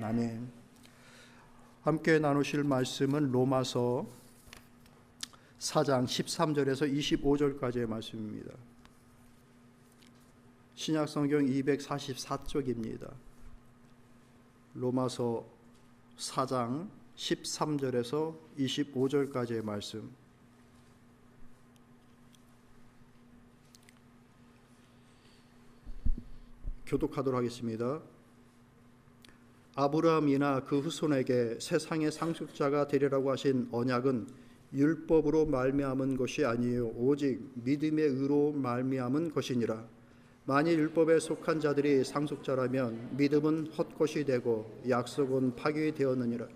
아멘. 함께 나누실 말씀은 로마서 4장 13절에서 25절까지의 말씀입니다. 신약성경 244쪽입니다. 로마서 4장 13절에서 25절까지의 말씀. 교독하도록 하겠습니다. 아브라함이나 그 후손에게 세상의 상속자가 되리라고 하신 언약은 율법으로 말미암은 것이 아니요 오직 믿음의 의로 말미암은 것이니라. 만일 율법에 속한 자들이 상속자라면 믿음은 헛것이 되고 약속은 파기되었느니라.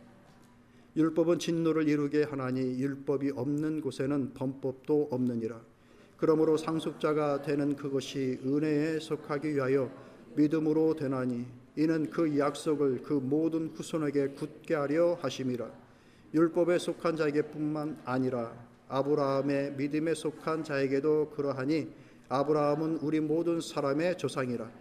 율법은 진노를 이루게 하나니 율법이 없는 곳에는 범법도 없느니라. 그러므로 상속자가 되는 그것이 은혜에 속하기 위하여 믿음으로 되나니 이는 그 약속을 그 모든 후손에게 굳게 하려 하심이라. 율법에 속한 자에게뿐만 아니라 아브라함의 믿음에 속한 자에게도 그러하니 아브라함은 우리 모든 사람의 조상이라.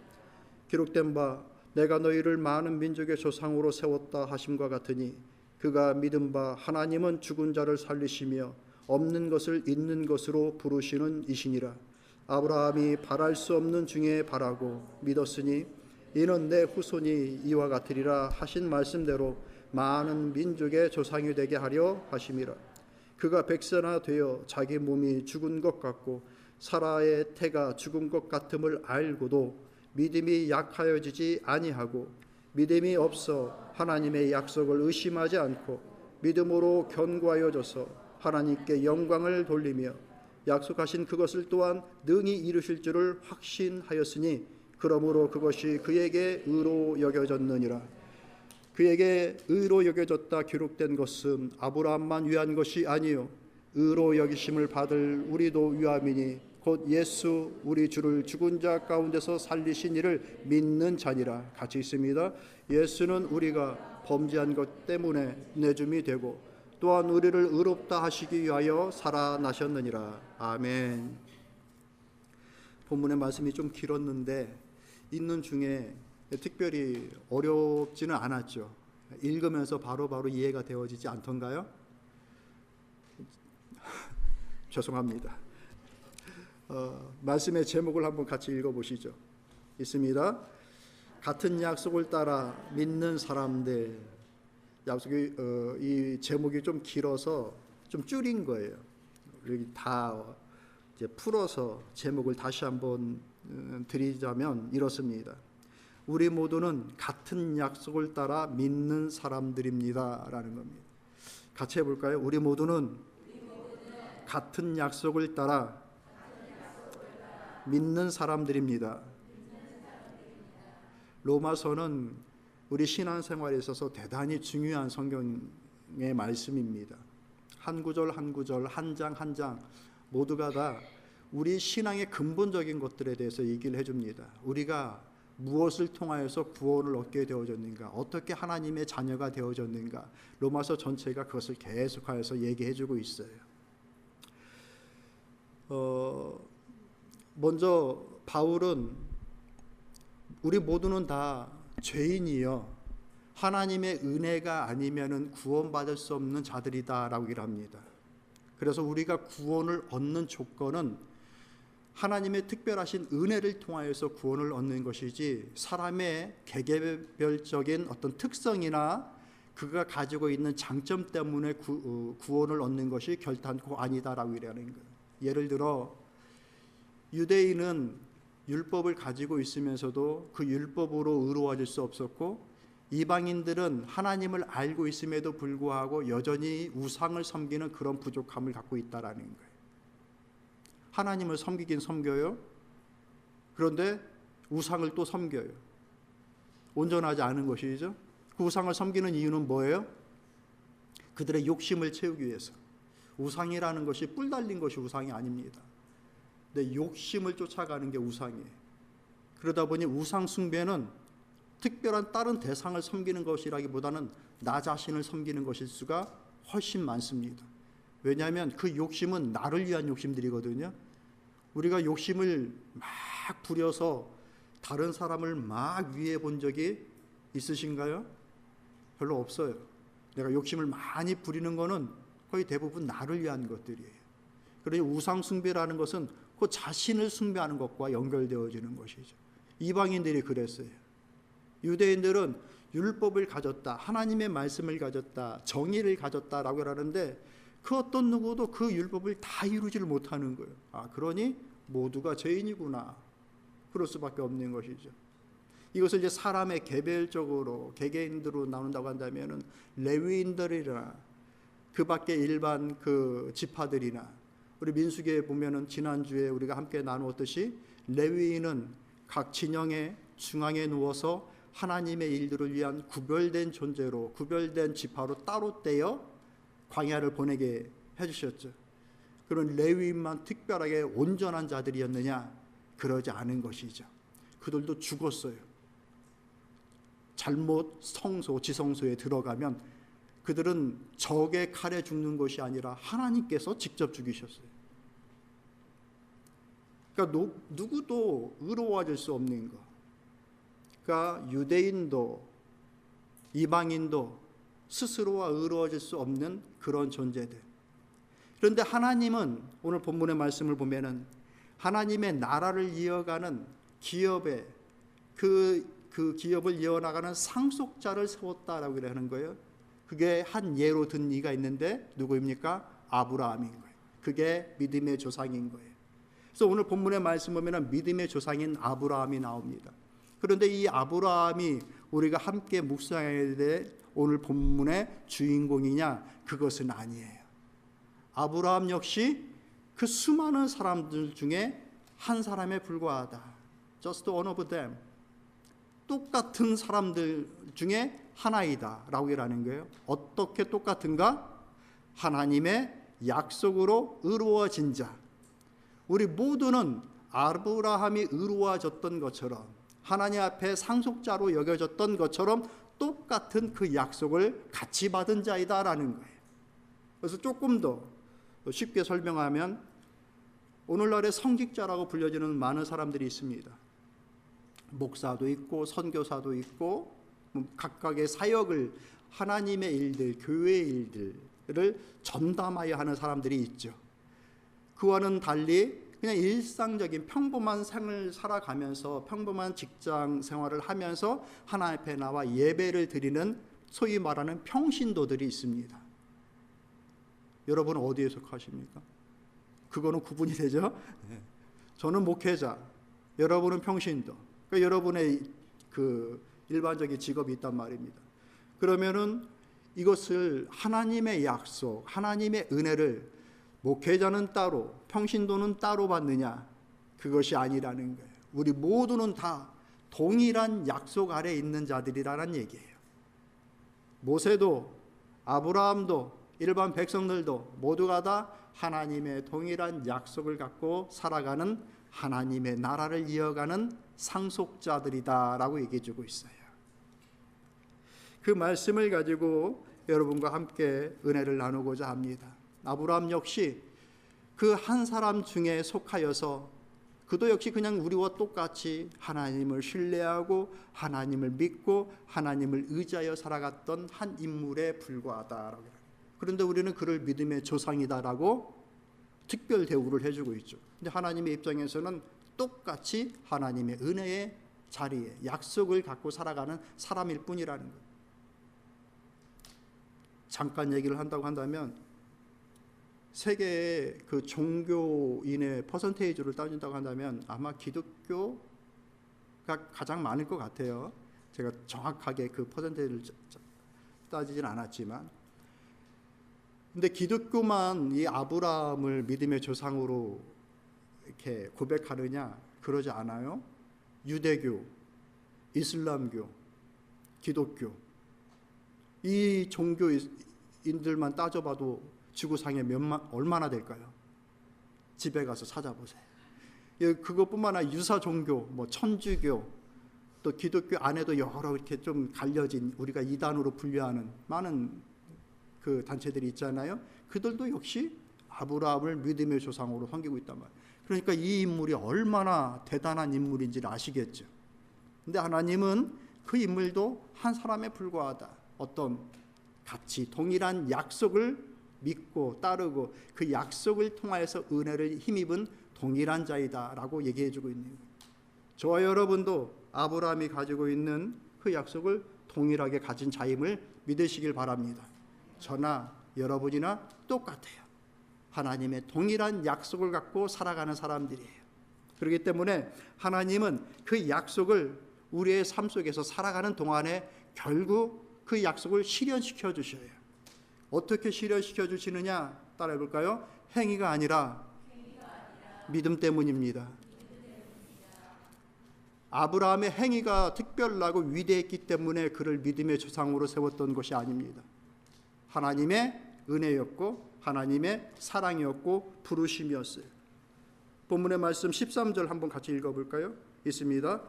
기록된 바 내가 너희를 많은 민족의 조상으로 세웠다 하심과 같으니 그가 믿은 바 하나님은 죽은 자를 살리시며 없는 것을 있는 것으로 부르시는 이시니라. 아브라함이 바랄 수 없는 중에 바라고 믿었으니 이는 내 후손이 이와 같으리라 하신 말씀대로 많은 민족의 조상이 되게 하려 하심이라. 그가 백세나 되어 자기 몸이 죽은 것 같고 사라의 태가 죽은 것 같음을 알고도 믿음이 약하여지지 아니하고 믿음이 없어 하나님의 약속을 의심하지 않고 믿음으로 견고하여져서 하나님께 영광을 돌리며 약속하신 그것을 또한 능히 이루실 줄을 확신하였으니 그러므로 그것이 그에게 의로 여겨졌느니라. 그에게 의로 여겨졌다 기록된 것은 아브라함만 위한 것이 아니요 의로 여기심을 받을 우리도 위함이니 곧 예수 우리 주를 죽은 자 가운데서 살리신 이를 믿는 자니라. 같이 있습니다. 예수는 우리가 범죄한 것 때문에 내줌이 되고 또한 우리를 의롭다 하시기 위하여 살아나셨느니라. 아멘. 본문의 말씀이 좀 길었는데 읽는 중에 특별히 어렵지는 않았죠. 읽으면서 바로바로 이해가 되어지지 않던가요? 죄송합니다. 말씀의 제목을 한번 같이 읽어보시죠. 있습니다. 같은 약속을 따라 믿는 사람들. 약속이 이 제목이 좀 길어서 좀 줄인 거예요. 여기 다 이제 풀어서 제목을 다시 한번 드리자면 이렇습니다. 우리 모두는 같은 약속을 따라 믿는 사람들입니다라는 겁니다. 같이 해볼까요? 우리 모두는 같은 약속을 따라 믿는 사람들입니다. 로마서는 우리 신앙생활에 있어서 대단히 중요한 성경의 말씀입니다. 한 구절 한 구절, 한 장 한 장 모두가 다 우리 신앙의 근본적인 것들에 대해서 얘기를 해줍니다. 우리가 무엇을 통하여서 구원을 얻게 되어졌는가, 어떻게 하나님의 자녀가 되어졌는가, 로마서 전체가 그것을 계속하여서 얘기해주고 있어요. 먼저 바울은 우리 모두는 다 죄인이요 하나님의 은혜가 아니면은 구원받을 수 없는 자들이다라고 얘기를 합니다. 그래서 우리가 구원을 얻는 조건은 하나님의 특별하신 은혜를 통하여서 구원을 얻는 것이지 사람의 개개별적인 어떤 특성이나 그가 가지고 있는 장점 때문에 구원을 얻는 것이 결단코 아니다라고 얘기하는 거예요. 예를 들어 유대인은 율법을 가지고 있으면서도 그 율법으로 의로워질 수 없었고 이방인들은 하나님을 알고 있음에도 불구하고 여전히 우상을 섬기는 그런 부족함을 갖고 있다라는 거예요. 하나님을 섬기긴 섬겨요. 그런데 우상을 또 섬겨요. 온전하지 않은 것이죠. 그 우상을 섬기는 이유는 뭐예요? 그들의 욕심을 채우기 위해서. 우상이라는 것이 뿔 달린 것이 우상이 아닙니다. 내 욕심을 쫓아가는 게 우상이에요. 그러다 보니 우상 숭배는 특별한 다른 대상을 섬기는 것이라기보다는 나 자신을 섬기는 것일 수가 훨씬 많습니다. 왜냐하면 그 욕심은 나를 위한 욕심들이거든요. 우리가 욕심을 막 부려서 다른 사람을 막 위해 본 적이 있으신가요? 별로 없어요. 내가 욕심을 많이 부리는 거는 거의 대부분 나를 위한 것들이에요. 그러니 우상 숭배라는 것은 그 자신을 숭배하는 것과 연결되어지는 것이죠. 이방인들이 그랬어요. 유대인들은 율법을 가졌다, 하나님의 말씀을 가졌다, 정의를 가졌다라고 하는데 그 어떤 누구도 그 율법을 다 이루지를 못하는 거예요. 그러니 모두가 죄인이구나. 그럴 수밖에 없는 것이죠. 이것을 이제 사람의 개별적으로 개개인으로 나눈다고 한다면은 레위인들이나 그 밖에 일반 그 지파들이나 우리 민수기에 보면은 지난주에 우리가 함께 나누었듯이 레위인은 각 진영의 중앙에 누워서 하나님의 일들을 위한 구별된 존재로 구별된 지파로 따로 떼어 광야를 보내게 해주셨죠. 그런 레위인만 특별하게 온전한 자들이었느냐? 그러지 않은 것이죠. 그들도 죽었어요. 잘못 지성소에 들어가면 그들은 적의 칼에 죽는 것이 아니라 하나님께서 직접 죽이셨어요. 그러니까 누구도 의로워질 수 없는 것. 그러니까 유대인도 이방인도 스스로와 의로워질 수 없는 그런 존재들. 그런데 하나님은 오늘 본문의 말씀을 보면은 하나님의 나라를 이어가는 기업에 그 기업을 이어나가는 상속자를 세웠다라고 하는 거예요. 그게 한 예로 든 이가 있는데 누구입니까? 아브라함인 거예요. 그게 믿음의 조상인 거예요. 그래서 오늘 본문의 말씀 보면 믿음의 조상인 아브라함이 나옵니다. 그런데 이 아브라함이 우리가 함께 묵상해야 될 오늘 본문의 주인공이냐? 그것은 아니에요. 아브라함 역시 그 수많은 사람들 중에 한 사람에 불과하다. Just one of them. 똑같은 사람들 중에 하나이다 라고 하는 거예요. 어떻게 똑같은가? 하나님의 약속으로 의로워진 자. 우리 모두는 아브라함이 의로워졌던 것처럼 하나님 앞에 상속자로 여겨졌던 것처럼 똑같은 그 약속을 같이 받은 자이다라는 거예요. 그래서 조금 더 쉽게 설명하면 오늘날의 성직자라고 불려지는 많은 사람들이 있습니다. 목사도 있고 선교사도 있고 각각의 사역을 하나님의 일들, 교회의 일들을 전담하여 하는 사람들이 있죠. 그와는 달리 그냥 일상적인 평범한 생을 살아가면서 평범한 직장 생활을 하면서 하나님 앞에 나와 예배를 드리는 소위 말하는 평신도들이 있습니다. 여러분은 어디에 속하십니까? 그거는 구분이 되죠. 저는 목회자, 여러분은 평신도. 그러니까 여러분의 그 일반적인 직업이 있단 말입니다. 그러면은 이것을 하나님의 약속, 하나님의 은혜를 목회자는 따로, 평신도는 따로 받느냐? 그것이 아니라는 거예요. 우리 모두는 다 동일한 약속 아래 있는 자들이라는 얘기예요. 모세도 아브라함도 일반 백성들도 모두가 다 하나님의 동일한 약속을 갖고 살아가는 하나님의 나라를 이어가는 상속자들이다라고 얘기해 주고 있어요. 그 말씀을 가지고 여러분과 함께 은혜를 나누고자 합니다. 아브라함 역시 그 한 사람 중에 속하여서 그도 역시 그냥 우리와 똑같이 하나님을 신뢰하고 하나님을 믿고 하나님을 의지하여 살아갔던 한 인물에 불과하다라고. 그런데 우리는 그를 믿음의 조상이다라고 특별 대우를 해주고 있죠. 근데 하나님의 입장에서는 똑같이 하나님의 은혜의 자리에 약속을 갖고 살아가는 사람일 뿐이라는 거예요. 잠깐 얘기를 한다고 한다면 세계의 그 종교인의 퍼센테이지를 따진다고 한다면 아마 기독교가 가장 많을 것 같아요. 제가 정확하게 그 퍼센테이지를 따지진 않았지만, 근데 기독교만 이 아브라함을 믿음의 조상으로 이렇게 고백하느냐? 그러지 않아요. 유대교, 이슬람교, 기독교, 이 종교인들만 따져봐도 지구상에 얼마나 될까요? 집에 가서 찾아보세요. 그것뿐만 아니라 유사 종교, 뭐 천주교, 또 기독교 안에도 여러 이렇게 좀 갈려진 우리가 이단으로 분류하는 많은 그 단체들이 있잖아요. 그들도 역시 아브라함을 믿음의 조상으로 섬기고 있단 말이에요. 그러니까 이 인물이 얼마나 대단한 인물인지를 아시겠죠. 근데 하나님은 그 인물도 한 사람에 불과하다. 어떤 같이 동일한 약속을 믿고 따르고 그 약속을 통하여서 은혜를 힘입은 동일한 자이다라고 얘기해 주고 있는 거예요. 저와 여러분도 아브라함이 가지고 있는 그 약속을 동일하게 가진 자임을 믿으시길 바랍니다. 저나 여러분이나 똑같아요. 하나님의 동일한 약속을 갖고 살아가는 사람들이에요. 그렇기 때문에 하나님은 그 약속을 우리의 삶 속에서 살아가는 동안에 결국 그 약속을 실현시켜 주셔요. 어떻게 실현시켜 주시느냐 따라해 볼까요? 행위가 아니라 믿음 때문입니다. 아브라함의 행위가 특별하고 위대했기 때문에 그를 믿음의 조상으로 세웠던 것이 아닙니다. 하나님의 은혜였고 하나님의 사랑이었고 부르심이었어요. 본문의 말씀 13절 한번 같이 읽어볼까요? 있습니다.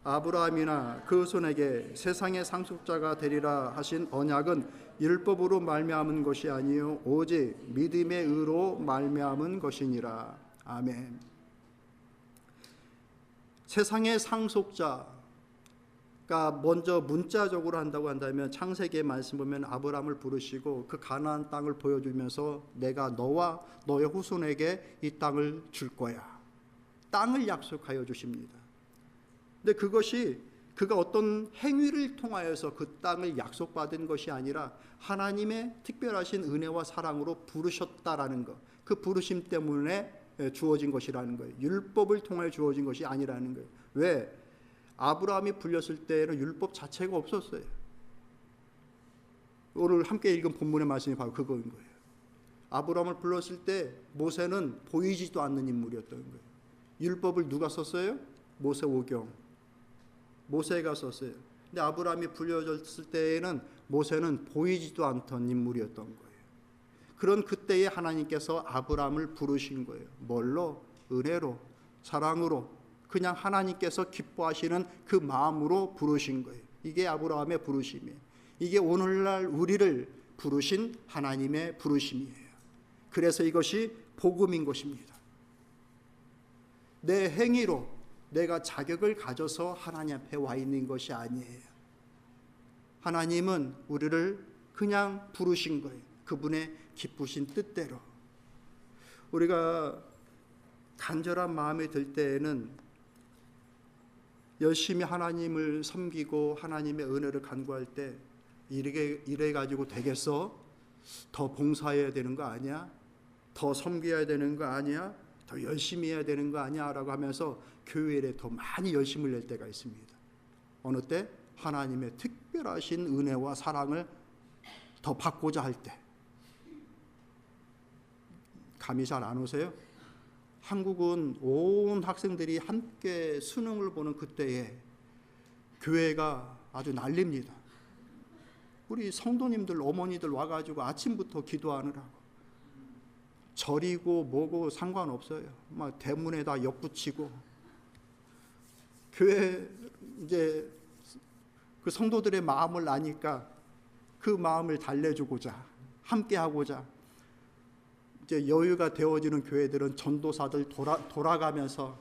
아브라함이나 그 손에게 세상의 상속자가 되리라 하신 언약은 율법으로 말미암은 것이 아니요 오직 믿음의 의로 말미암은 것이니라. 아멘. 세상의 상속자가 먼저 문자적으로 한다고 한다면 창세기의 말씀 보면 아브라함을 부르시고 그 가나안 땅을 보여주면서 내가 너와 너의 후손에게 이 땅을 줄 거야. 땅을 약속하여 주십니다. 근데 그것이 그가 어떤 행위를 통하여서 그 땅을 약속받은 것이 아니라 하나님의 특별하신 은혜와 사랑으로 부르셨다라는 것, 그 부르심 때문에 주어진 것이라는 거예요. 율법을 통해 주어진 것이 아니라는 거예요. 왜? 아브라함이 불렸을 때는 율법 자체가 없었어요. 오늘 함께 읽은 본문의 말씀이 바로 그거인 거예요. 아브라함을 불렀을 때 모세는 보이지도 않는 인물이었던 거예요. 율법을 누가 썼어요? 모세오경. 모세가 썼어요. 근데 아브라함이 불려졌을 때에는 모세는 보이지도 않던 인물이었던 거예요. 그런 그때에 하나님께서 아브라함을 부르신 거예요. 뭘로? 은혜로, 사랑으로, 그냥 하나님께서 기뻐하시는 그 마음으로 부르신 거예요. 이게 아브라함의 부르심이에요. 이게 오늘날 우리를 부르신 하나님의 부르심이에요. 그래서 이것이 복음인 것입니다. 내 행위로 내가 자격을 가져서 하나님 앞에 와 있는 것이 아니에요. 하나님은 우리를 그냥 부르신 거예요. 그분의 기쁘신 뜻대로. 우리가 간절한 마음이 들 때에는 열심히 하나님을 섬기고 하나님의 은혜를 간구할 때 이래 가지고 되겠어? 더 봉사해야 되는 거 아니야? 더 섬겨야 되는 거 아니야? 더 열심히 해야 되는 거 아니야? 라고 하면서 교회에 더 많이 열심을 낼 때가 있습니다. 어느 때? 하나님의 특별하신 은혜와 사랑을 더 받고자 할 때. 감이 잘 안 오세요? 한국은 온 학생들이 함께 수능을 보는 그때에 교회가 아주 난립니다. 우리 성도님들, 어머니들 와가지고 아침부터 기도하느라고 절이고 뭐고 상관없어요. 막 대문에다 엿붙이고 교회 이제 그 성도들의 마음을 아니까 그 마음을 달래주고자 함께하고자 이제 여유가 되어지는 교회들은 전도사들 돌아가면서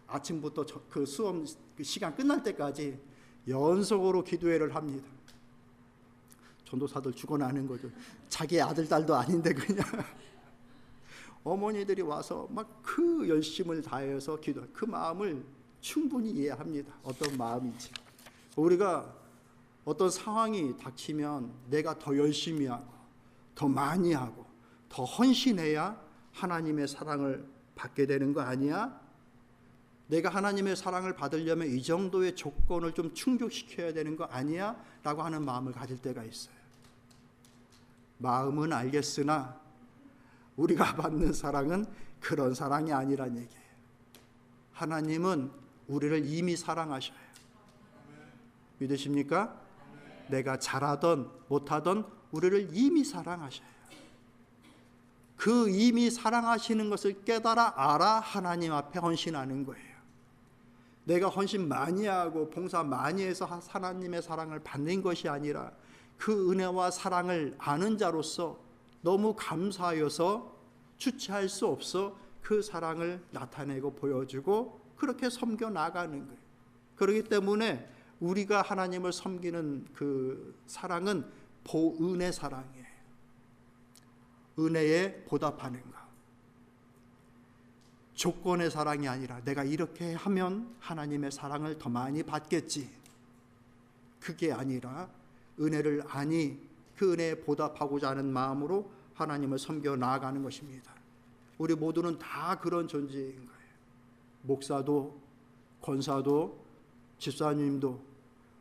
아침부터 그 수업 그 시간 끝날 때까지 연속으로 기도회를 합니다. 전도사들 죽어나는 거죠. 자기 아들 딸도 아닌데 그냥 어머니들이 와서 막 그 열심을 다해서 기도. 그 마음을 충분히 이해합니다. 어떤 마음인지. 우리가 어떤 상황이 닥치면 내가 더 열심히 하고 더 많이 하고 더 헌신해야 하나님의 사랑을 받게 되는 거 아니야? 내가 하나님의 사랑을 받으려면 이 정도의 조건을 좀 충족시켜야 되는 거 아니야? 라고 하는 마음을 가질 때가 있어요. 마음은 알겠으나 우리가 받는 사랑은 그런 사랑이 아니란 얘기예요. 하나님은 우리를 이미 사랑하셔요. 믿으십니까? 내가 잘하던 못하던 우리를 이미 사랑하셔요. 그 이미 사랑하시는 것을 깨달아 알아 하나님 앞에 헌신하는 거예요. 내가 헌신 많이 하고 봉사 많이 해서 하나님의 사랑을 받는 것이 아니라 그 은혜와 사랑을 아는 자로서 너무 감사하여서 주체할 수 없어 그 사랑을 나타내고 보여주고 그렇게 섬겨 나가는 거예요. 그렇기 때문에 우리가 하나님을 섬기는 그 사랑은 보은의 사랑이에요. 은혜에 보답하는 것. 조건의 사랑이 아니라 내가 이렇게 하면 하나님의 사랑을 더 많이 받겠지. 그게 아니라 은혜를 아니 그 은혜에 보답하고자 하는 마음으로 하나님을 섬겨 나아가는 것입니다. 우리 모두는 다 그런 존재인 거예요. 목사도, 권사도, 집사님도,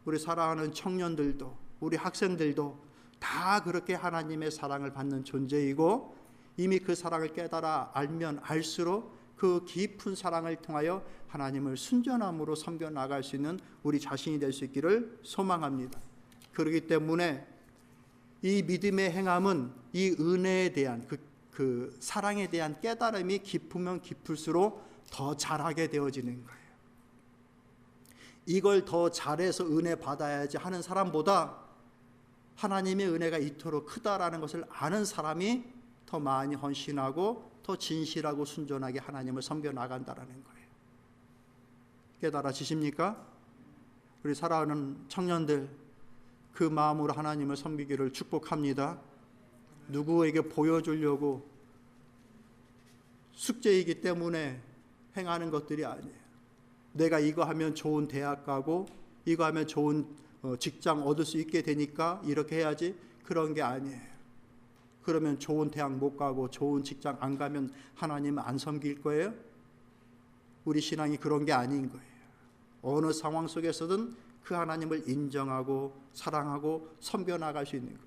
우리 사랑하는 청년들도, 우리 학생들도 다 그렇게 하나님의 사랑을 받는 존재이고, 이미 그 사랑을 깨달아 알면 알수록 그 깊은 사랑을 통하여 하나님을 순전함으로 섬겨 나갈 수 있는 우리 자신이 될 수 있기를 소망합니다. 그렇기 때문에 이 믿음의 행함은 이 은혜에 대한 그 사랑에 대한 깨달음이 깊으면 깊을수록 더 잘하게 되어지는 거예요. 이걸 더 잘해서 은혜 받아야지 하는 사람보다 하나님의 은혜가 이토록 크다라는 것을 아는 사람이 더 많이 헌신하고 더 진실하고 순전하게 하나님을 섬겨 나간다라는 거예요. 깨달아지십니까? 우리 사랑하는 청년들, 그 마음으로 하나님을 섬기기를 축복합니다. 누구에게 보여주려고 숙제이기 때문에 행하는 것들이 아니에요. 내가 이거 하면 좋은 대학 가고 이거 하면 좋은 직장 얻을 수 있게 되니까 이렇게 해야지, 그런 게 아니에요. 그러면 좋은 대학 못 가고 좋은 직장 안 가면 하나님 안 섬길 거예요? 우리 신앙이 그런 게 아닌 거예요. 어느 상황 속에서든 그 하나님을 인정하고 사랑하고 섬겨 나갈 수 있는 거예요.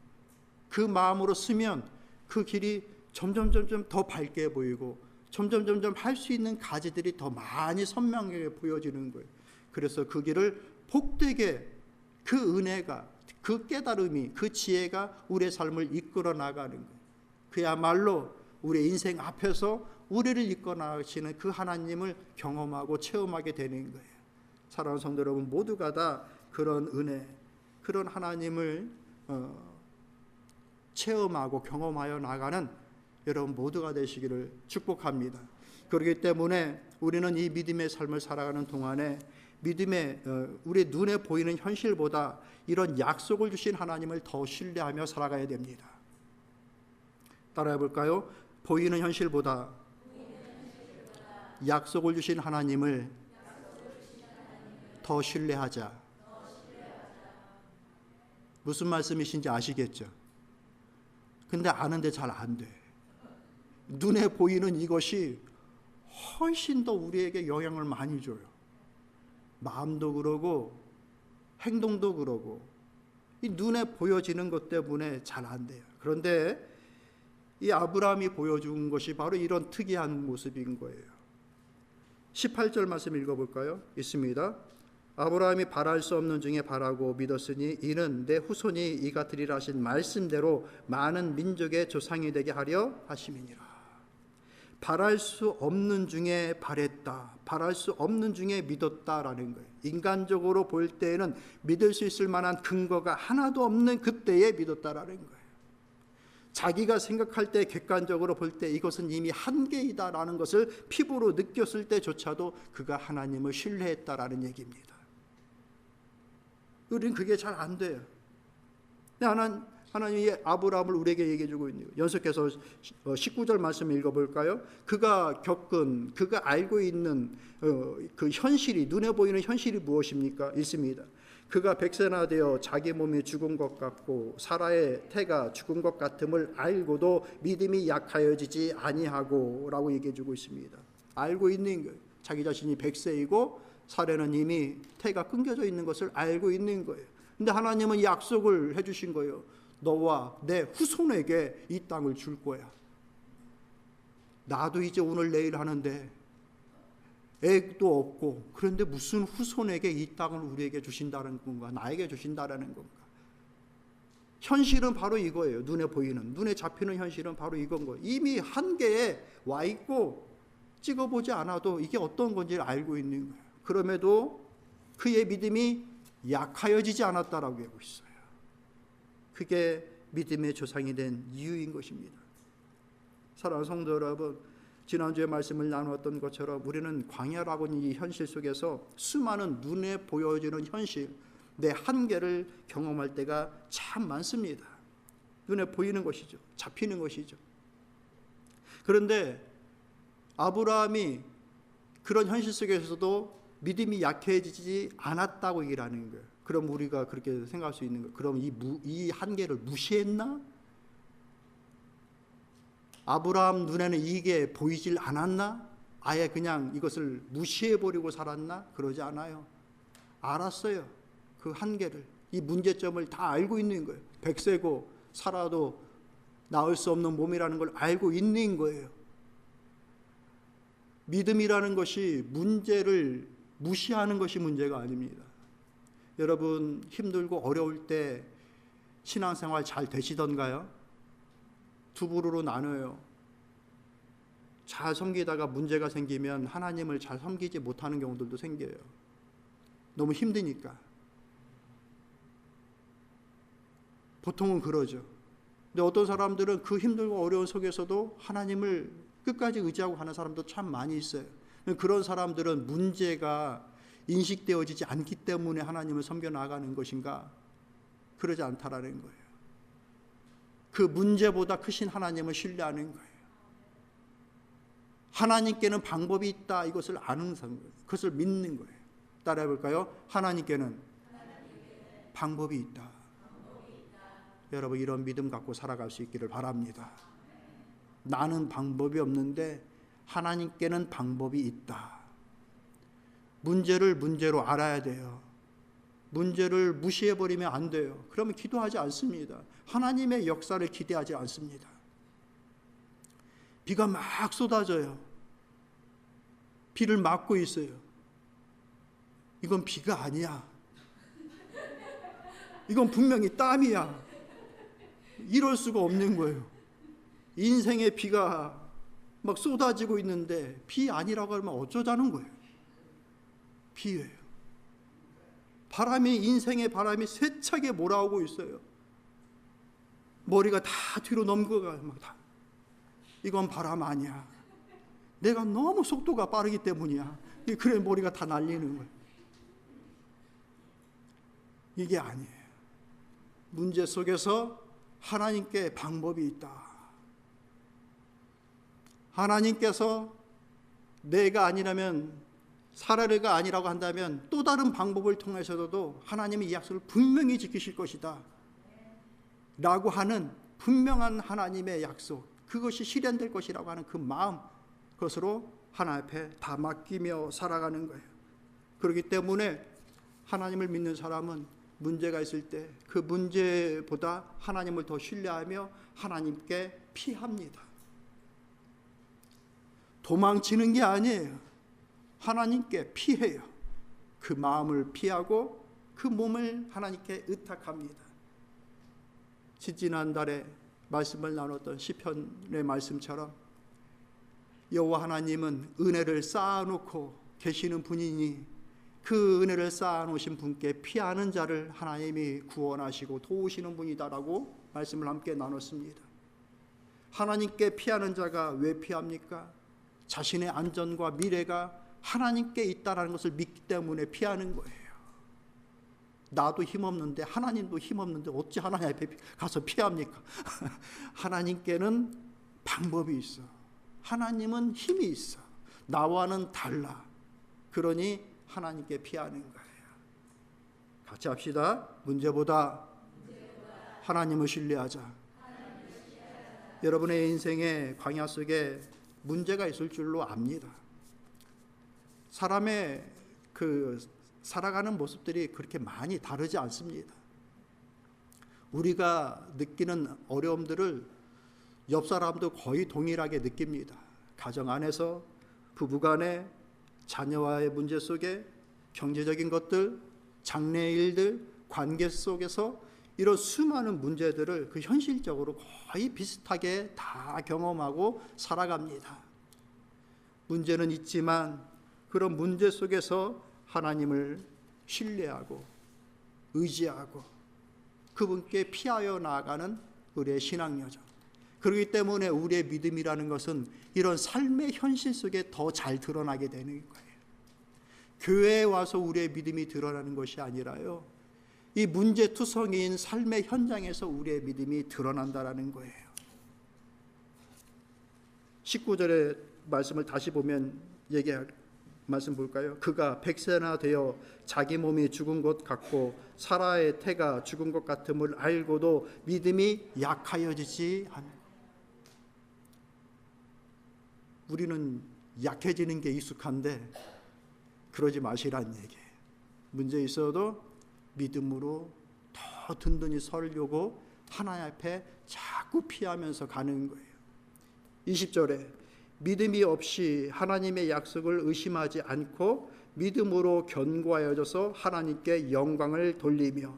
그 마음으로 쓰면 그 길이 점점 더 밝게 보이고 점점 할 수 있는 가지들이 더 많이 선명하게 보여지는 거예요. 그래서 그 길을 복되게, 그 은혜가, 그 깨달음이, 그 지혜가 우리의 삶을 이끌어 나가는 거예요. 그야말로 우리의 인생 앞에서 우리를 이끌어 나가시는 그 하나님을 경험하고 체험하게 되는 거예요. 사랑하는 성도 여러분, 모두가 다 그런 은혜, 그런 하나님을 체험하고 경험하여 나가는 여러분 모두가 되시기를 축복합니다. 그렇기 때문에 우리는 이 믿음의 삶을 살아가는 동안에 믿음의 우리 눈에 보이는 현실보다 이런 약속을 주신 하나님을 더 신뢰하며 살아가야 됩니다. 따라해 볼까요? 보이는 현실보다 약속을 주신 하나님을 더 신뢰하자. 무슨 말씀이신지 아시겠죠? 근데 아는데 잘 안 돼. 눈에 보이는 이것이 훨씬 더 우리에게 영향을 많이 줘요. 마음도 그러고 행동도 그러고 이 눈에 보여지는 것 때문에 잘 안 돼요. 그런데 이 아브라함이 보여준 것이 바로 이런 특이한 모습인 거예요. 18절 말씀 읽어볼까요? 있습니다. 아브라함이 바랄 수 없는 중에 바라고 믿었으니 이는 내 후손이 이 같으리라 하신 말씀대로 많은 민족의 조상이 되게 하려 하심이니라. 바랄 수 없는 중에 바랬다, 바랄 수 없는 중에 믿었다라는 거예요. 인간적으로 볼 때에는 믿을 수 있을 만한 근거가 하나도 없는 그때에 믿었다라는 거예요. 자기가 생각할 때, 객관적으로 볼 때 이것은 이미 한계이다라는 것을 피부로 느꼈을 때조차도 그가 하나님을 신뢰했다라는 얘기입니다. 우리는 그게 잘 안 돼요. 하나님이 아브라함을 우리에게 얘기해 주고 있는 거예요. 연속해서 19절 말씀 읽어볼까요? 그가 겪은, 그가 알고 있는 그 현실이, 눈에 보이는 현실이 무엇입니까? 있습니다. 그가 백세나 되어 자기 몸이 죽은 것 같고 사라의 태가 죽은 것 같음을 알고도 믿음이 약하여지지 아니하고 라고 얘기해 주고 있습니다. 알고 있는 거예요. 자기 자신이 백세이고 사라는 이미 태가 끊겨져 있는 것을 알고 있는 거예요. 근데 하나님은 약속을 해주신 거예요. 너와 내 후손에게 이 땅을 줄 거야. 나도 이제 오늘 내일 하는데 애도 없고, 그런데 무슨 후손에게 이 땅을 우리에게 주신다는 건가? 나에게 주신다라는 건가? 현실은 바로 이거예요. 눈에 보이는, 눈에 잡히는 현실은 바로 이건 거예요. 이미 한계에 와 있고 찍어보지 않아도 이게 어떤 건지를 알고 있는 거예요. 그럼에도 그의 믿음이 약하여지지 않았다라고 하고 있어요. 그게 믿음의 조상이 된 이유인 것입니다. 사랑하는 성도 여러분, 지난주에 말씀을 나누었던 것처럼 우리는 광야라고 하는 이 현실 속에서 수많은 눈에 보여지는 현실, 내 한계를 경험할 때가 참 많습니다. 눈에 보이는 것이죠. 잡히는 것이죠. 그런데 아브라함이 그런 현실 속에서도 믿음이 약해지지 않았다고 얘기를 하는 거예요. 그럼 우리가 그렇게 생각할 수 있는 거예요. 그럼 이 한계를 무시했나? 아브라함 눈에는 이게 보이질 않았나? 아예 그냥 이것을 무시해버리고 살았나? 그러지 않아요. 알았어요. 그 한계를, 이 문제점을 다 알고 있는 거예요. 100세고 살아도 나을 수 없는 몸이라는 걸 알고 있는 거예요. 믿음이라는 것이 문제를 무시하는 것이 문제가 아닙니다. 여러분 힘들고 어려울 때 신앙생활 잘 되시던가요? 두 부류로 나눠요. 잘 섬기다가 문제가 생기면 하나님을 잘 섬기지 못하는 경우들도 생겨요. 너무 힘드니까. 보통은 그러죠. 근데 어떤 사람들은 그 힘들고 어려운 속에서도 하나님을 끝까지 의지하고 하는 사람도 참 많이 있어요. 그런 사람들은 문제가 인식되어지지 않기 때문에 하나님을 섬겨 나가는 것인가? 그러지 않다라는 거예요. 그 문제보다 크신 하나님을 신뢰하는 거예요. 하나님께는 방법이 있다, 이것을 아는 거예요. 그것을 믿는 거예요. 따라해 볼까요? 하나님께는 방법이 있다. 여러분 이런 믿음 갖고 살아갈 수 있기를 바랍니다. 나는 방법이 없는데 하나님께는 방법이 있다. 문제를 문제로 알아야 돼요. 문제를 무시해버리면 안 돼요. 그러면 기도하지 않습니다. 하나님의 역사를 기대하지 않습니다. 비가 막 쏟아져요. 비를 막고 있어요. 이건 비가 아니야. 이건 분명히 땀이야. 이럴 수가 없는 거예요. 인생의 비가 막 쏟아지고 있는데 비 아니라고 하면 어쩌자는 거예요. 비예요. 바람이, 인생의 바람이 세차게 몰아오고 있어요. 머리가 다 뒤로 넘겨가요. 막 다. 이건 바람 아니야. 내가 너무 속도가 빠르기 때문이야. 그래 머리가 다 날리는 거예요. 이게 아니에요. 문제 속에서 하나님께 방법이 있다. 하나님께서 내가 아니라면, 사라르가 아니라고 한다면 또 다른 방법을 통해서도 하나님의 이 약속을 분명히 지키실 것이다 라고 하는 분명한 하나님의 약속, 그것이 실현될 것이라고 하는 그 마음, 그것으로 하나님 앞에 다 맡기며 살아가는 거예요. 그렇기 때문에 하나님을 믿는 사람은 문제가 있을 때 그 문제보다 하나님을 더 신뢰하며 하나님께 피합니다. 도망치는 게 아니에요. 하나님께 피해요. 그 마음을 피하고 그 몸을 하나님께 의탁합니다. 지난달에 말씀을 나눴던 시편의 말씀처럼 여호와 하나님은 은혜를 쌓아놓고 계시는 분이니 그 은혜를 쌓아놓으신 분께 피하는 자를 하나님이 구원하시고 도우시는 분이다라고 말씀을 함께 나눴습니다. 하나님께 피하는 자가 왜 피합니까? 자신의 안전과 미래가 하나님께 있다는 것을 믿기 때문에 피하는 거예요. 나도 힘없는데, 하나님도 힘없는데 어찌 하나님 앞에 가서 피합니까? 하나님께는 방법이 있어. 하나님은 힘이 있어. 나와는 달라. 그러니 하나님께 피하는 거예요. 같이 합시다. 문제보다 하나님을 신뢰하자. 여러분의 인생의 광야 속에 문제가 있을 줄로 압니다. 사람의 그 살아가는 모습들이 그렇게 많이 다르지 않습니다. 우리가 느끼는 어려움들을 옆 사람도 거의 동일하게 느낍니다. 가정 안에서, 부부간에, 자녀와의 문제 속에, 경제적인 것들, 장래 일들, 관계 속에서 이런 수많은 문제들을 그 현실적으로 거의 비슷하게 다 경험하고 살아갑니다. 문제는 있지만 그런 문제 속에서 하나님을 신뢰하고 의지하고 그분께 피하여 나아가는 우리의 신앙 여정. 그렇기 때문에 우리의 믿음이라는 것은 이런 삶의 현실 속에 더 잘 드러나게 되는 거예요. 교회에 와서 우리의 믿음이 드러나는 것이 아니라요, 이 문제투성이인 삶의 현장에서 우리의 믿음이 드러난다라는 거예요. 19절의 말씀을 다시 보면 말씀 볼까요? 그가 100세나 되어 자기 몸이 죽은 것 같고 사라의 태가 죽은 것 같음을 알고도 믿음이 약하여지지 않고. 우리는 약해지는 게 익숙한데 그러지 마시란 얘기예요. 문제 있어도 믿음으로 더 든든히 서려고 하나님 앞에 자꾸 피하면서 가는 거예요. 20절에 믿음이 없이 하나님의 약속을 의심하지 않고 믿음으로 견고하여져서 하나님께 영광을 돌리며.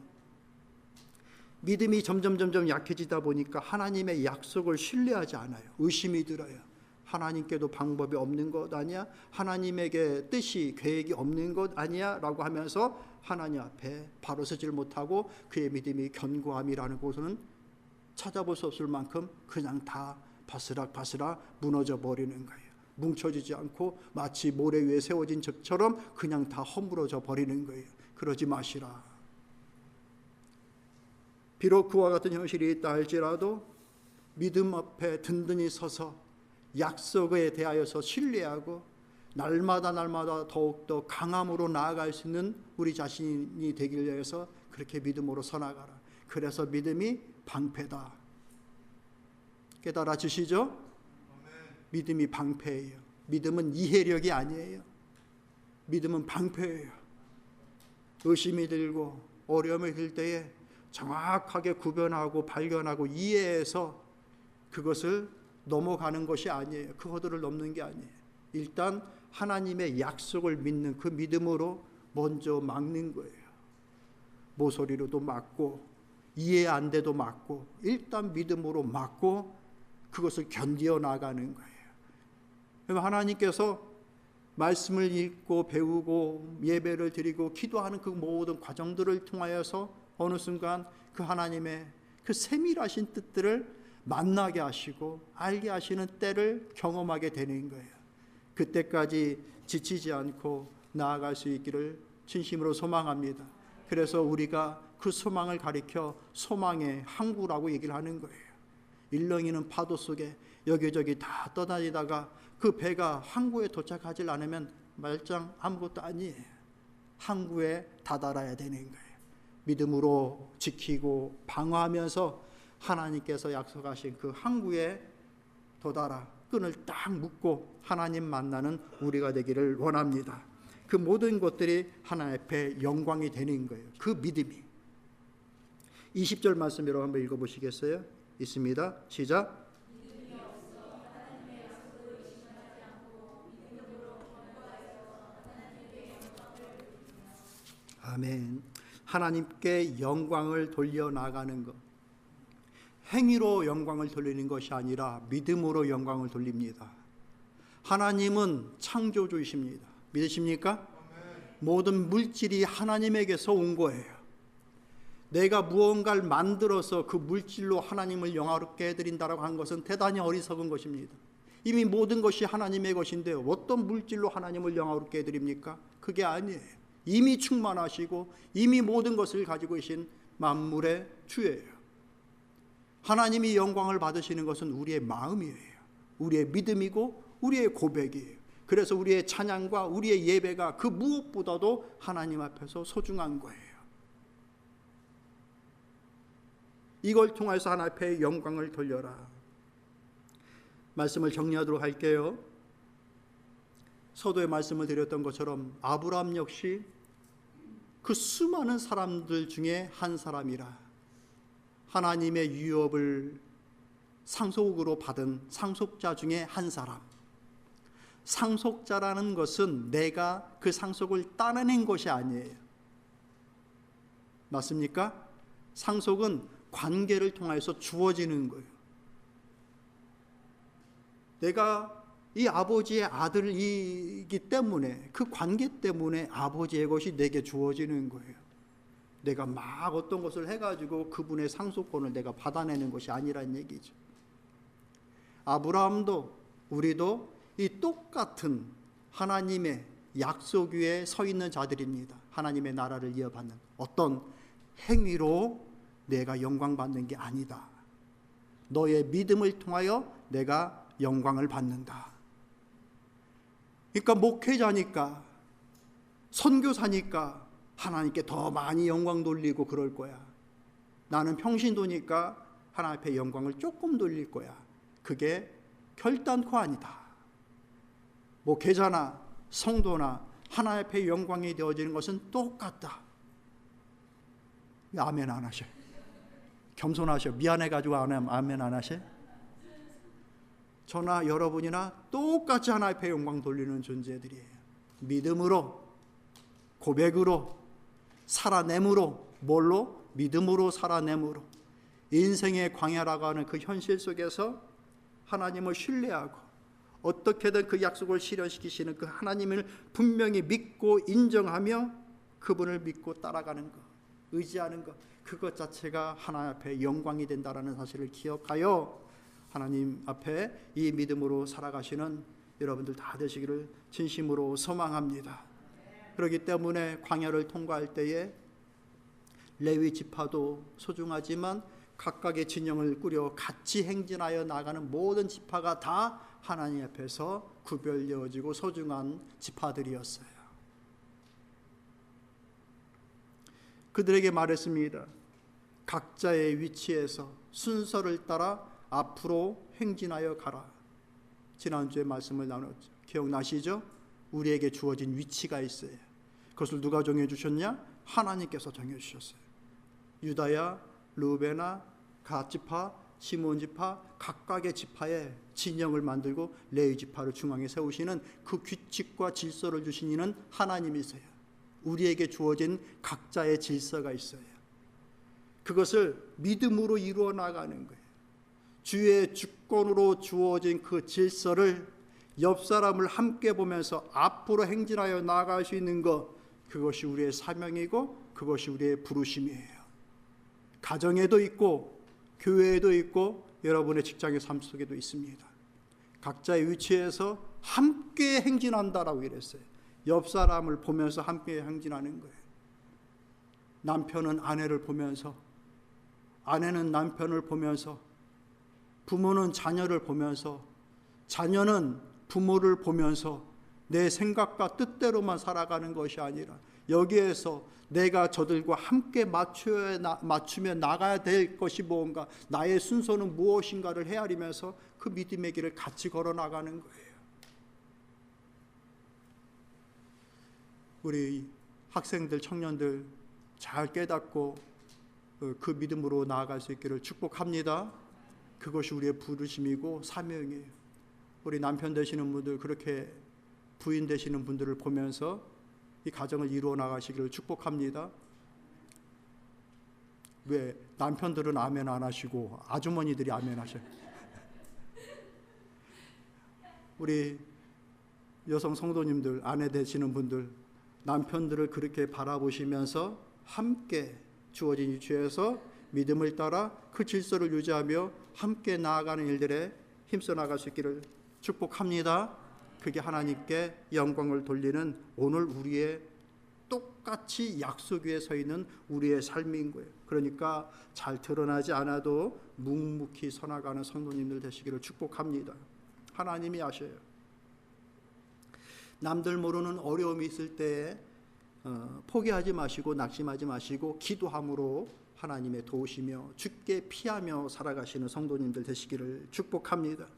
믿음이 점점 약해지다 보니까 하나님의 약속을 신뢰하지 않아요. 의심이 들어요. 하나님께도 방법이 없는 것 아니야? 하나님에게 뜻이 계획이 없는 것 아니야? 라고 하면서 하나님 앞에 바로 서질 못하고 그의 믿음이 견고함이라는 곳은 찾아볼 수 없을 만큼 그냥 다 바스락 무너져 버리는 거예요. 뭉쳐지지 않고 마치 모래 위에 세워진 적처럼 그냥 다 허물어져 버리는 거예요. 그러지 마시라. 비록 그와 같은 현실이 있다 할지라도 믿음 앞에 든든히 서서 약속에 대하여서 신뢰하고 날마다 더욱더 강함으로 나아갈 수 있는 우리 자신이 되길 위해서 그렇게 믿음으로 서나가라. 그래서 믿음이 방패다. 깨달아지시죠? 믿음이 방패예요. 믿음은 이해력이 아니에요. 믿음은 방패예요. 의심이 들고 어려움이 들 때에 정확하게 구별하고 발견하고 이해해서 그것을 넘어가는 것이 아니에요. 그 허들을 넘는 게 아니에요. 일단 하나님의 약속을 믿는 그 믿음으로 먼저 막는 거예요. 모서리로도 막고 이해 안 돼도 막고 일단 믿음으로 막고 그것을 견디어 나가는 거예요. 하나님께서 말씀을 읽고 배우고 예배를 드리고 기도하는 그 모든 과정들을 통하여서 어느 순간 그 하나님의 그 세밀하신 뜻들을 만나게 하시고 알게 하시는 때를 경험하게 되는 거예요. 그때까지 지치지 않고 나아갈 수 있기를 진심으로 소망합니다. 그래서 우리가 그 소망을 가리켜 소망의 항구라고 얘기를 하는 거예요. 일렁이는 파도 속에 여기저기 다 떠다니다가 그 배가 항구에 도착하지 않으면 말짱 아무것도 아니에요. 항구에 다다라야 되는 거예요. 믿음으로 지키고 방어하면서 하나님께서 약속하신 그 항구에 도달아 끈을 딱 묶고 하나님 만나는 우리가 되기를 원합니다. 그 모든 것들이 하나님 앞에 영광이 되는 거예요. 그 믿음이. 20절 말씀으로 한번 읽어보시겠어요? 있습니다. 시작. 아멘. 하나님께 영광을 돌려나가는 것. 행위로 영광을 돌리는 것이 아니라 믿음으로 영광을 돌립니다. 하나님은 창조주이십니다. 믿으십니까? 모든 물질이 하나님에게서 온 거예요. 내가 무언가를 만들어서 그 물질로 하나님을 영화롭게 해드린다라고 한 것은 대단히 어리석은 것입니다. 이미 모든 것이 하나님의 것인데 어떤 물질로 하나님을 영화롭게 해드립니까? 그게 아니에요. 이미 충만하시고 이미 모든 것을 가지고 계신 만물의 주예요. 하나님이 영광을 받으시는 것은 우리의 마음이에요. 우리의 믿음이고 우리의 고백이에요. 그래서 우리의 찬양과 우리의 예배가 그 무엇보다도 하나님 앞에서 소중한 거예요. 이걸 통해서 하나님 앞에 영광을 돌려라. 말씀을 정리하도록 할게요. 서도의 말씀을 드렸던 것처럼 아브라함 역시 그 수많은 사람들 중에 한 사람이라 하나님의 유업을 상속으로 받은 상속자 중에 한 사람. 상속자라는 것은 내가 그 상속을 따내는 것이 아니에요. 맞습니까? 상속은 관계를 통해서 주어지는 거예요. 내가 이 아버지의 아들이기 때문에 그 관계 때문에 아버지의 것이 내게 주어지는 거예요. 내가 막 어떤 것을 해가지고 그분의 상속권을 내가 받아내는 것이 아니란 얘기죠. 아브라함도 우리도 이 똑같은 하나님의 약속 위에 서 있는 자들입니다. 하나님의 나라를 이어받는 어떤 행위로 내가 영광 받는 게 아니다. 너의 믿음을 통하여 내가 영광을 받는다. 그러니까 목회자니까, 선교사니까 하나님께 더 많이 영광 돌리고 그럴 거야. 나는 평신도니까 하나님 앞에 영광을 조금 돌릴 거야. 그게 결단코 아니다. 목회자나 성도나 하나님 앞에 영광이 되어지는 것은 똑같다. 아멘 안 하셔? 겸손하셔. 미안해가지고 아멘 안 하셔? 저나 여러분이나 똑같이 하나님 앞에 영광 돌리는 존재들이에요. 믿음으로, 고백으로, 살아냄으로. 뭘로? 믿음으로 살아냄으로. 인생의 광야라고 하는 그 현실 속에서 하나님을 신뢰하고 어떻게든 그 약속을 실현시키시는 그 하나님을 분명히 믿고 인정하며 그분을 믿고 따라가는 것, 의지하는 것, 그것 자체가 하나님 앞에 영광이 된다는 사실을 기억하여 하나님 앞에 이 믿음으로 살아가시는 여러분들 다 되시기를 진심으로 소망합니다. 그렇기 때문에 광야를 통과할 때에 레위 지파도 소중하지만 각각의 진영을 꾸려 같이 행진하여 나가는 모든 지파가 다 하나님 앞에서 구별되어지고 소중한 지파들이었어요. 그들에게 말했습니다. 각자의 위치에서 순서를 따라 앞으로 행진하여 가라. 지난주에 말씀을 나눴죠. 기억나시죠? 우리에게 주어진 위치가 있어요. 그것을 누가 정해주셨냐? 하나님께서 정해주셨어요. 유다야, 루베나, 갓지파, 시몬 지파, 각각의 지파에 진영을 만들고 레위 지파를 중앙에 세우시는 그 규칙과 질서를 주신 이는 하나님이세요. 우리에게 주어진 각자의 질서가 있어요. 그것을 믿음으로 이루어 나가는 거예요. 주의 주권으로 주어진 그 질서를 옆 사람을 함께 보면서 앞으로 행진하여 나아갈 수 있는 것, 그것이 우리의 사명이고 그것이 우리의 부르심이에요. 가정에도 있고 교회에도 있고 여러분의 직장의 삶 속에도 있습니다. 각자의 위치에서 함께 행진한다라고 이랬어요. 옆 사람을 보면서 함께 행진하는 거예요. 남편은 아내를 보면서, 아내는 남편을 보면서, 부모는 자녀를 보면서, 자녀는 부모를 보면서 내 생각과 뜻대로만 살아가는 것이 아니라 여기에서 내가 저들과 함께 맞추며 나가야 될 것이 무언가, 나의 순서는 무엇인가를 헤아리면서 그 믿음의 길을 같이 걸어 나가는 거예요. 우리 학생들, 청년들 잘 깨닫고 그 믿음으로 나아갈 수 있기를 축복합니다. 그것이 우리의 부르심이고 사명이에요. 우리 남편 되시는 분들, 그렇게 부인 되시는 분들을 보면서 이 가정을 이루어 나가시기를 축복합니다. 왜 남편들은 아멘 안 하시고 아주머니들이 아멘 하셔요? 우리 여성 성도님들, 아내 되시는 분들, 남편들을 그렇게 바라보시면서 함께 주어진 위치에서 믿음을 따라 그 질서를 유지하며 함께 나아가는 일들에 힘써 나갈 수 있기를 축복합니다. 그게 하나님께 영광을 돌리는 오늘 우리의 똑같이 약속 위에 서 있는 우리의 삶인 거예요. 그러니까 잘 드러나지 않아도 묵묵히 서나가는 성도님들 되시기를 축복합니다. 하나님이 아셔요. 남들 모르는 어려움이 있을 때 포기하지 마시고 낙심하지 마시고 기도함으로 하나님의 도우시며 주께 피하며 살아가시는 성도님들 되시기를 축복합니다.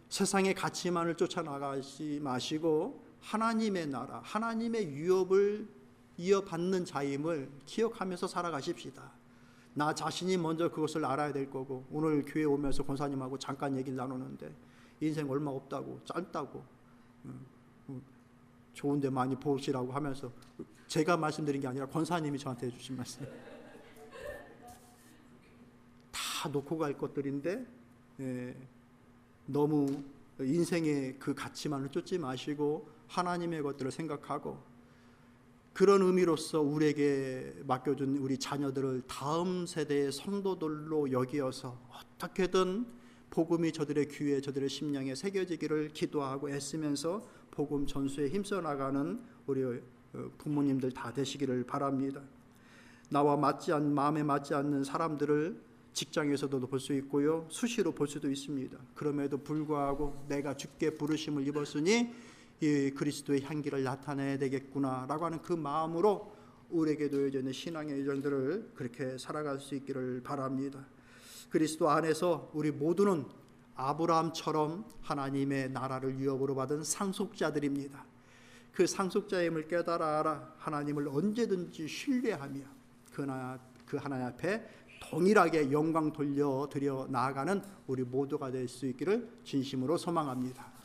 세상의 가치만을 쫓아나가지 마시고 하나님의 나라, 하나님의 유업을 이어받는 자임을 기억하면서 살아가십시다. 나 자신이 먼저 그것을 알아야 될 거고, 오늘 교회 오면서 권사님하고 잠깐 얘기를 나누는데 인생 얼마 없다고, 짧다고, 좋은데 많이 보시라고 하면서, 제가 말씀드린 게 아니라 권사님이 저한테 해주신 말씀. 다 놓고 갈 것들인데 너무 인생의 그 가치만을 쫓지 마시고 하나님의 것들을 생각하고, 그런 의미로서 우리에게 맡겨준 우리 자녀들을 다음 세대의 성도들로 여기어서 어떻게든 복음이 저들의 귀에, 저들의 심령에 새겨지기를 기도하고 애쓰면서 복음 전수에 힘써 나가는 우리 부모님들 다 되시기를 바랍니다. 나와 마음에 맞지 않는 사람들을 직장에서도 볼 수 있고요, 수시로 볼 수도 있습니다. 그럼에도 불구하고 내가 주께 부르심을 입었으니 이 그리스도의 향기를 나타내야 되겠구나라고 하는 그 마음으로 우리에게 놓여져 있는 신앙의 여정들을 그렇게 살아갈 수 있기를 바랍니다. 그리스도 안에서 우리 모두는 아브라함처럼 하나님의 나라를 유업으로 받은 상속자들입니다. 그 상속자임을 깨달아 알아 하나님을 언제든지 신뢰하며 그 하나님 앞에 동일하게 영광 돌려드려 나아가는 우리 모두가 될 수 있기를 진심으로 소망합니다.